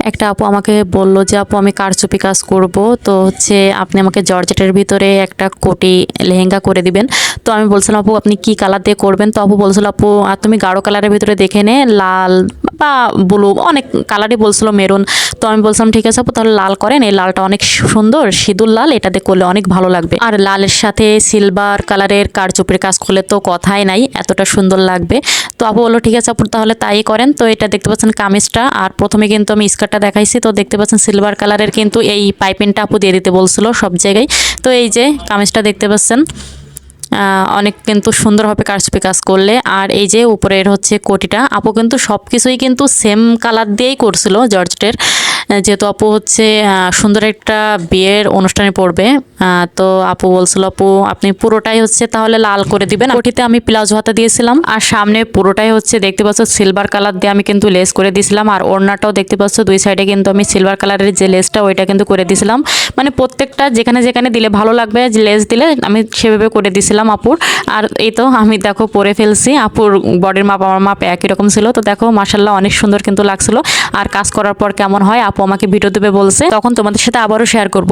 একটা আপু আমাকে বলল যে আপু আমি কারচুপি কাজ করব, তো হচ্ছে আপনি আমাকে জর্জেটের ভিতরে একটা কোটি লেহেঙ্গা করে দিবেন। তো আমি বলছিলাম আপু আপনি কি কালার দিয়ে করবেন? তো আপু বলছিল আপু আর তুমি গাঢ় কালারের ভিতরে দেখে নে, লাল বা ব্লু অনেক কালারই বলছিল, মেরুন। তো আমি বলছিলাম ঠিক আছে আপু তাহলে লাল করেন, এই লালটা অনেক সুন্দর সিঁদুর লাল, এটাতে করলে অনেক ভালো লাগবে। আর লালের সাথে সিলভার কালারের কারচুপির কাজ করলে তো কথাই নাই, এতটা সুন্দর লাগবে। তো আপু বললো ঠিক আছে আপু তাহলে তাই করেন। তো এটা দেখতে পাচ্ছেন কামিজটা, আর প্রথমে কিন্তু আমি স্কার্টটা দেখাইছি, তো দেখতে পাচ্ছেন সিলভার কালারের কিন্তু এই পাইপিংটা আপু দিয়ে দিতে বলছিল সব জায়গায়। তো এই যে কামিজটা দেখতে পাচ্ছেন অনেক কিন্তু সুন্দর হবে কারচুপি কাজ করলে। আর এই যে উপরের হচ্ছে কোটিটা আপু কিন্তু সব কিছুই কিন্তু সেম কালার দিয়েই করছিল জর্জেটের, যেহেতু আপু হচ্ছে সুন্দর একটা বিয়ের অনুষ্ঠানে পড়বে। তো আপু বলছিল আপু আপনি পুরোটাই হচ্ছে তাহলে লাল করে দিবেন। কোটিতে আমি প্লাজো হাতা দিয়েছিলাম, আর সামনে পুরোটাই হচ্ছে দেখতে পাচ্ছ সিলভার কালার দিয়ে আমি কিন্তু লেস করে দিয়েছিলাম। আর ওড়নাটাও দেখতে পাচ্ছ দুই সাইডে কিন্তু আমি সিলভার কালারের যে লেসটা ওইটা কিন্তু করে দিয়েছিলাম। মানে প্রত্যেকটা যেখানে যেখানে দিলে ভালো লাগবে যে লেস দিলে আমি সেভাবে করে দিয়েছিলাম আপুর। আর এই তো আমি দেখো পরে ফেলছি, আপুর বডির মাপ আমার মাপ একই রকম ছিল। তো দেখো মাশাল্লাহ অনেক সুন্দর কিন্তু লাগছিল। আর কাজ করার পর কেমন হয় আপু আমাকে ভিডিও দেবে বলছে, তখন তোমাদের সাথে আবারও শেয়ার করব।